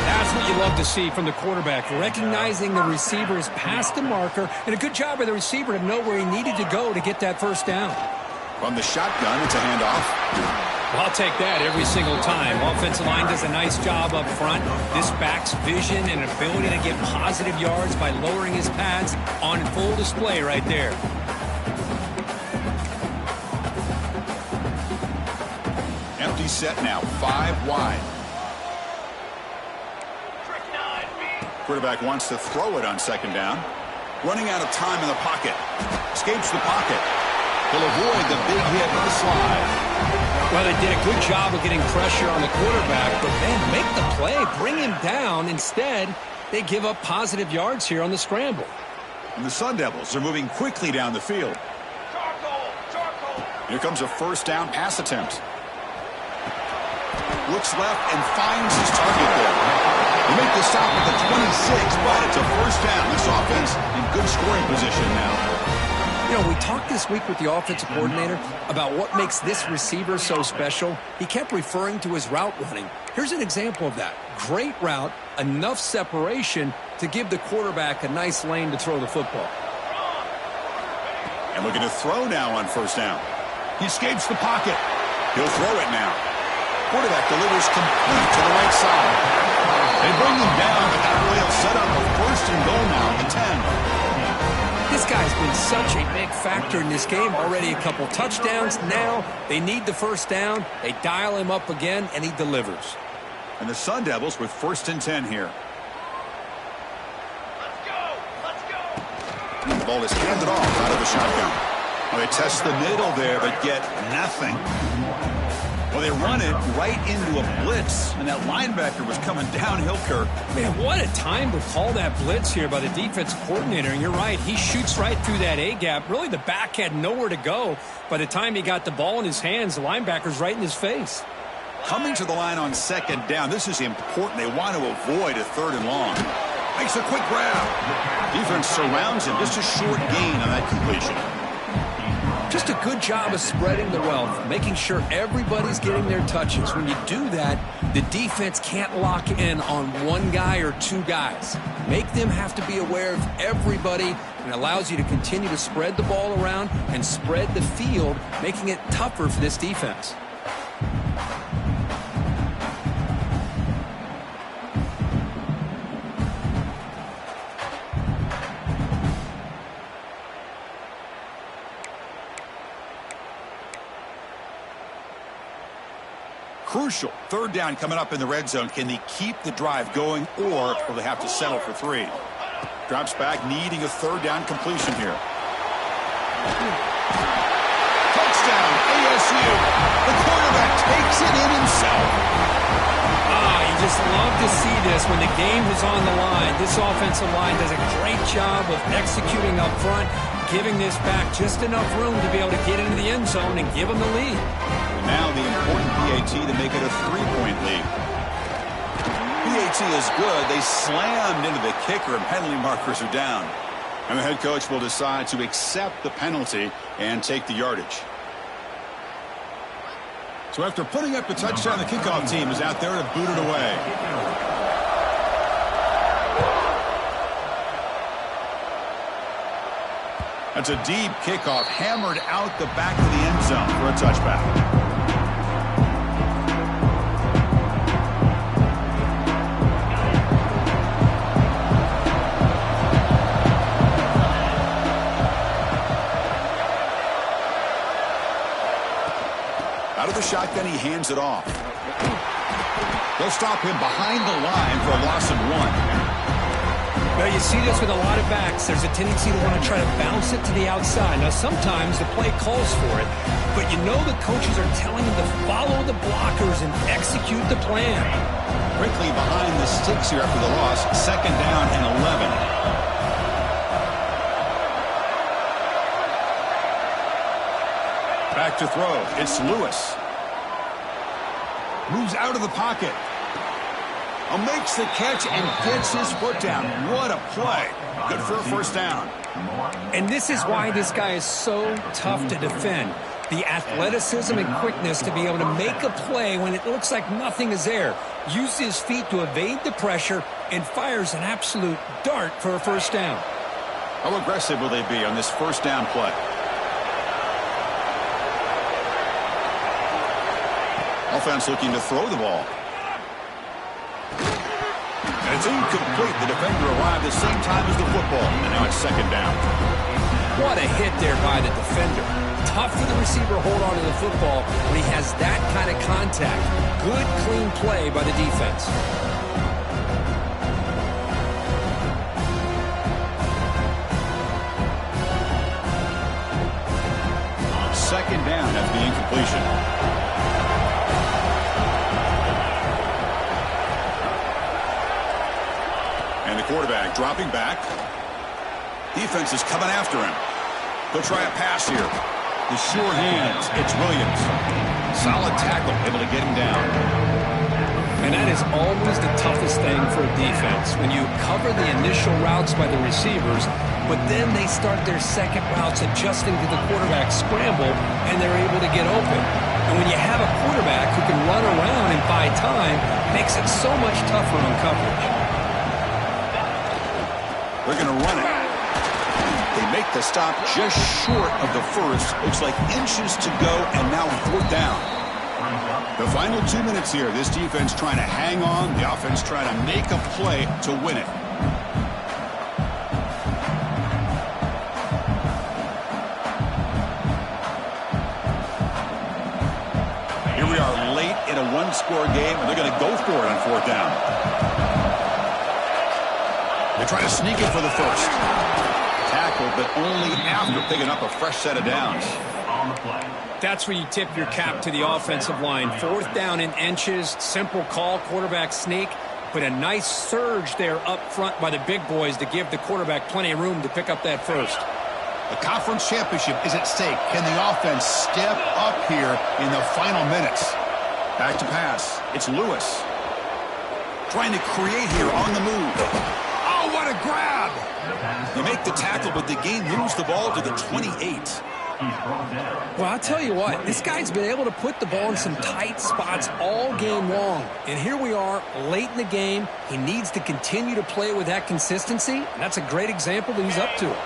That's what you love to see from the quarterback, recognizing the receiver's past the marker, and a good job by the receiver to know where he needed to go to get that 1st down. From the shotgun, it's a handoff. I'll take that every single time. Offensive line does a nice job up front. This back's vision and ability to get positive yards by lowering his pads on full display right there. Empty set now, 5 wide. Quarterback wants to throw it on 2nd down. Running out of time in the pocket. Escapes the pocket. He'll avoid the big hit with the slide. Well, they did a good job of getting pressure on the quarterback, but man, make the play, bring him down. Instead, they give up positive yards here on the scramble. And the Sun Devils are moving quickly down the field. Here comes a 1st down pass attempt. Looks left and finds his target there. They make the stop at the 26, but it's a 1st down. This offense in good scoring position now. You know, we talked this week with the offensive coordinator about what makes this receiver so special. He kept referring to his route running. Here's an example of that. Great route, enough separation to give the quarterback a nice lane to throw the football. And looking to throw now on 1st down. He escapes the pocket. He'll throw it now. Quarterback delivers complete to the right side. They bring him down, but that will set up a 1st and goal now at the 10. This guy's been such a big factor in this game. Already a couple touchdowns. Now they need the 1st down. They dial him up again, and he delivers. And the Sun Devils with 1st and 10 here. Let's go! Let's go! The ball is handed off out of the shotgun. Well, they test the middle there, but get nothing. Well, they run it right into a blitz, and that linebacker was coming downhill, Kirk. Man, what a time to call that blitz here by the defense coordinator. And you're right, he shoots right through that A-gap. Really, the back had nowhere to go. By the time he got the ball in his hands, the linebacker's right in his face. Coming to the line on second down, this is important. They want to avoid a 3rd and long. Makes a quick grab. Defense surrounds him. Just a short gain on that completion. Just a good job of spreading the wealth, making sure everybody's getting their touches. When you do that, the defense can't lock in on one guy or two guys. Make them have to be aware of everybody, and allows you to continue to spread the ball around and spread the field, making it tougher for this defense. Crucial 3rd down coming up in the red zone. Can they keep the drive going, or will they have to settle for 3? Drops back, needing a 3rd down completion here. Touchdown, ASU. The quarterback takes it in himself. You just love to see this when the game is on the line. This offensive line does a great job of executing up front, giving this back just enough room to be able to get into the end zone and give them the lead. And now the important PAT to make it a 3-point lead. PAT is good. They slammed into the kicker, and penalty markers are down. And the head coach will decide to accept the penalty and take the yardage. So after putting up the touchdown, the kickoff team is out there to boot it away. That's a deep kickoff, hammered out the back of the end zone for a touchback. Out of the shotgun, he hands it off. They'll stop him behind the line for a loss of 1. Now, you see this with a lot of backs. There's a tendency to want to try to bounce it to the outside. Now, sometimes the play calls for it, but you know the coaches are telling them to follow the blockers and execute the plan. Quickly behind the sticks here after the loss. 2nd down and 11. Back to throw. It's Lewis. Moves out of the pocket. Makes the catch and gets his foot down. What a play. Good for a 1st down. And this is why this guy is so tough to defend. The athleticism and quickness to be able to make a play when it looks like nothing is there. Uses his feet to evade the pressure and fires an absolute dart for a 1st down. How aggressive will they be on this 1st down play? Offense looking to throw the ball. And it's incomplete. The defender arrived the same time as the football. And now it's 2nd down. What a hit there by the defender. Tough for the receiver to hold on to the football when he has that kind of contact. Good, clean play by the defense. Second down after the incompletion. And the quarterback dropping back. Defense is coming after him. They'll try a pass here. The sure hands. It's Williams. Solid tackle, able to get him down. And that is always the toughest thing for a defense. When you cover the initial routes by the receivers, but then they start their second routes adjusting to the quarterback scramble, and they're able to get open. And when you have a quarterback who can run around and buy time, it makes it so much tougher on coverage. They're going to run it. They make the stop just short of the first. Looks like inches to go, and now 4th down. The final 2 minutes here. This defense trying to hang on. The offense trying to make a play to win it. Here we are late in a one-score game, and they're going to go for it on 4th down. They try to sneak it for the first. Tackle successful, but only after picking up a fresh set of downs. That's where you tip your cap to the offensive line. 4th down in inches, simple call, quarterback sneak, but a nice surge there up front by the big boys to give the quarterback plenty of room to pick up that first. The conference championship is at stake. Can the offense step up here in the final minutes? Back to pass. It's Lewis. Trying to create here on the move. Oh, what a grab! You make the tackle, but the game moves the ball to the 28. Well, I'll tell you what, this guy's been able to put the ball in some tight spots all game long. And here we are, late in the game. He needs to continue to play with that consistency. And that's a great example that he's up to it.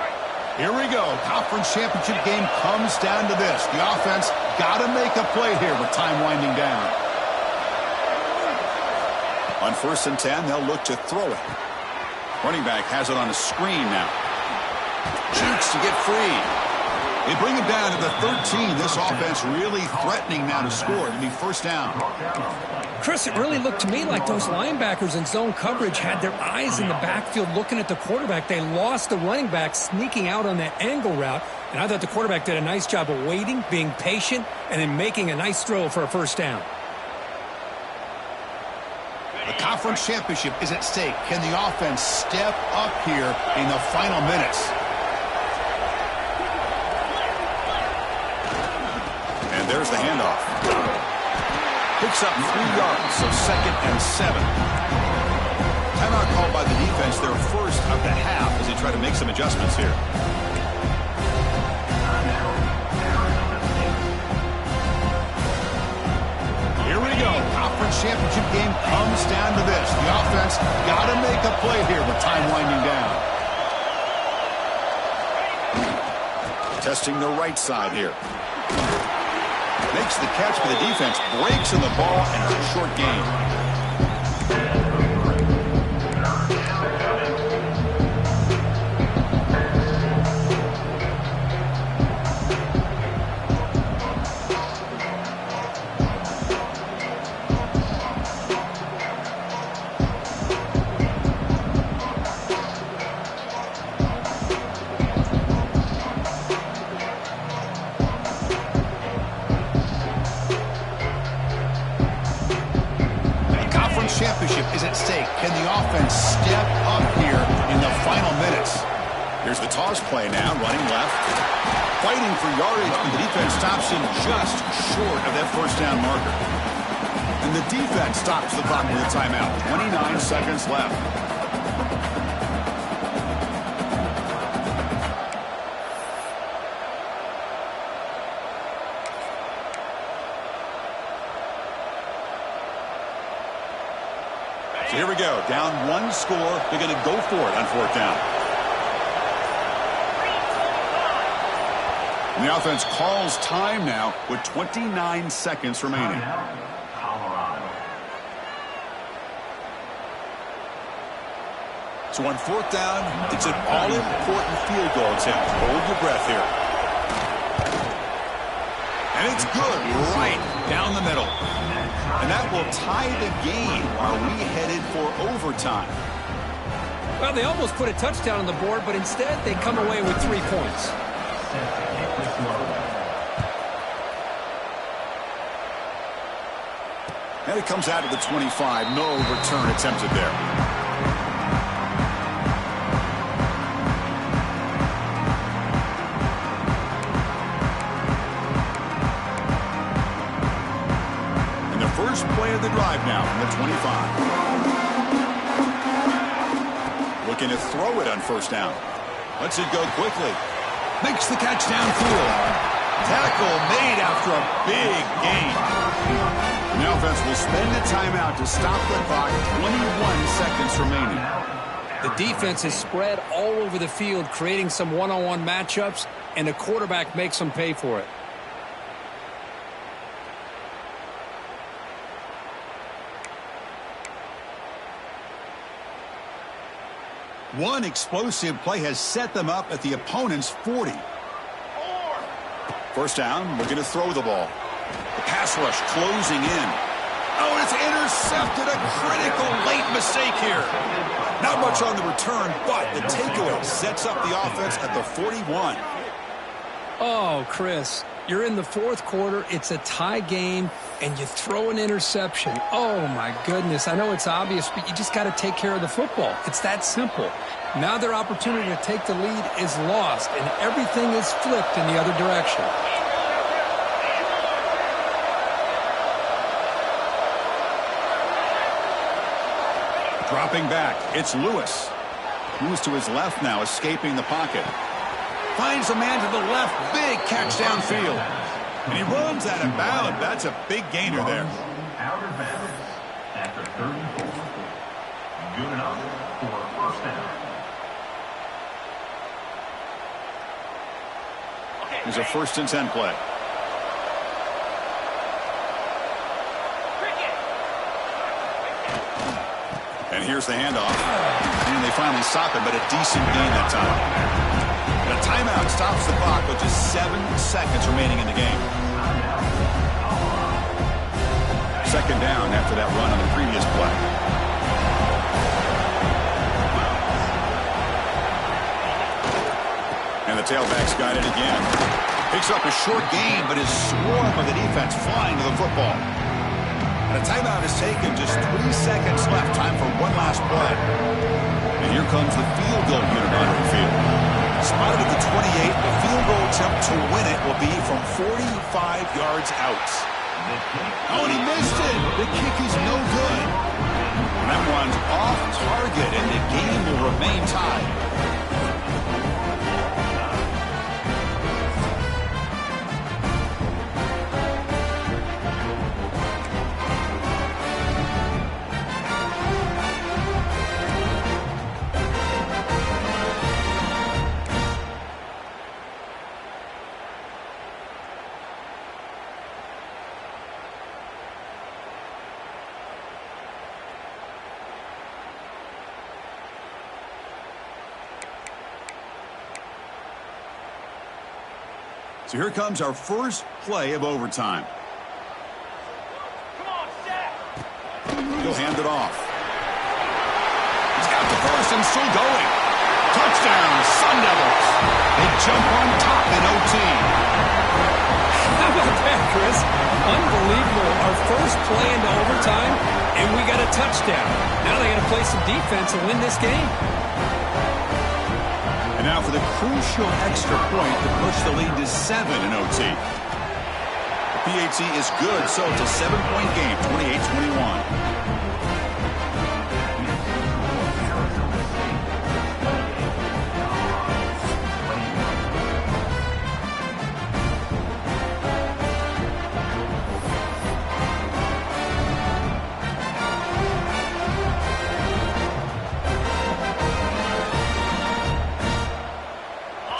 Here we go. Conference championship game comes down to this. The offense got to make a play here with time winding down. On 1st and 10, they'll look to throw it. Running back has it on a screen now. Jukes to get free. They bring him down to the 13. This offense really threatening now to score. It'll be 1st down. Chris, it really looked to me like those linebackers in zone coverage had their eyes in the backfield looking at the quarterback. They lost the running back sneaking out on that angle route. And I thought the quarterback did a nice job of waiting, being patient, and then making a nice throw for a 1st down. The conference championship is at stake. Can the offense step up here in the final minutes? And there's the handoff. Picks up 3 yards, so 2nd and 7. Timeout called by the defense, their first of the half as they try to make some adjustments here. Here we go. Conference championship game comes down to this. The offense got to make a play here with time winding down. Testing the right side here. Makes the catch, but the defense breaks in the ball, and it's a short game. Championship is at stake. Can the offense step up here in the final minutes? Here's the toss play now, running left. Fighting for yardage, but the defense stops him just short of that 1st down marker. And the defense stops the clock with a timeout. 29 seconds left. So here we go. Down 1 score. They're going to go for it on 4th down. And the offense calls time now with 29 seconds remaining. So on 4th down, it's an all-important field goal attempt. Hold your breath here. And it's good right down the middle. And that will tie the game while we headed for overtime. Well, they almost put a touchdown on the board, but instead they come away with 3 points. And it comes out to the 25. No return attempted there. First play of the drive now from the 25. Looking to throw it on 1st down. Lets it go quickly. Makes the catch downfield. Tackle made after a big gain. And the offense will spend a timeout to stop the clock. 21 seconds remaining. The defense is spread all over the field, creating some one-on-one matchups, and the quarterback makes them pay for it. One explosive play has set them up at the opponent's 40. 1st down, looking to throw the ball. The pass rush closing in. Oh, it's intercepted. A critical late mistake here. Not much on the return, but the takeaway sets up the offense at the 41. Oh, Chris, you're in the fourth quarter. It's a tie game, and you throw an interception. Oh, my goodness. I know it's obvious, but you just got to take care of the football. It's that simple. Now their opportunity to take the lead is lost, and everything is flipped in the other direction. Dropping back, it's Lewis. Moves to his left now, escaping the pocket. Finds a man to the left, big catch downfield. And he runs out of bounds. That's a big gainer there. Out of bounds at the 34. Good enough for a first down. Here's a 1st and 10 play. And here's the handoff. And they finally stop it, but a decent gain that time. And a timeout stops the clock with just 7 seconds remaining in the game. 2nd down after that run on the previous play. And the tailback's got it again. Picks up a short gain, but is swarmed by the defense flying to the football. And a timeout is taken. Just 3 seconds left. Time for one last play. And here comes the field goal unit onto the field. Spotted at the 28. The field goal attempt to win it will be from 45 yards out. Oh, and he missed it. The kick is no good. And that one's off target, and the game will remain tied. So here comes our first play of overtime. He'll hand it off. He's got the first and still going. Touchdown, Sun Devils. They jump on top in OT. How about that, Chris? Unbelievable. Our first play into overtime, and we got a touchdown. Now they got to play some defense and win this game. And now for the crucial extra point to push the lead to 7 in OT. The PAT is good, so it's a 7-point game, 28-21.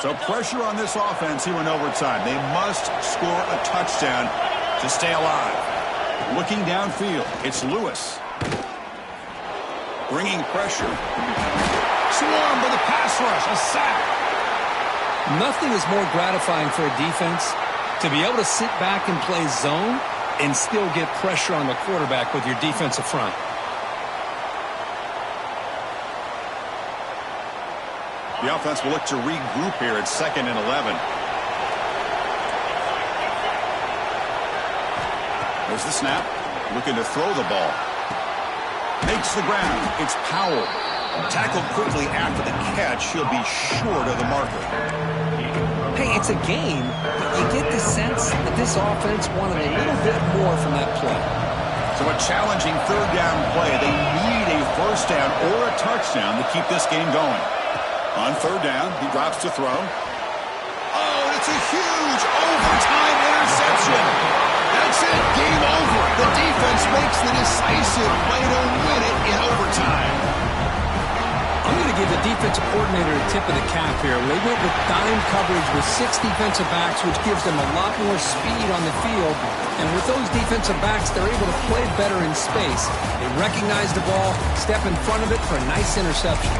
So pressure on this offense here in overtime. They must score a touchdown to stay alive. Looking downfield, it's Lewis. Bringing pressure. Swarmed by the pass rush, a sack. Nothing is more gratifying for a defense to be able to sit back and play zone and still get pressure on the quarterback with your defensive front. The offense will look to regroup here at 2nd and 11. There's the snap. Looking to throw the ball. Makes the ground. It's Powell. Tackled quickly after the catch. He'll be short of the marker. Hey, it's a game, but you get the sense that this offense wanted a little bit more from that play. So a challenging 3rd down play. They need a first down or a touchdown to keep this game going. On 3rd down, he drops to throw. Oh, and it's a huge overtime interception. That's it. Game over. The defense makes the decisive play to win it in overtime. I'm going to give the defensive coordinator a tip of the cap here. They went with dime coverage with 6 defensive backs, which gives them a lot more speed on the field. And with those defensive backs, they're able to play better in space. They recognize the ball, step in front of it for a nice interception.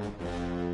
it.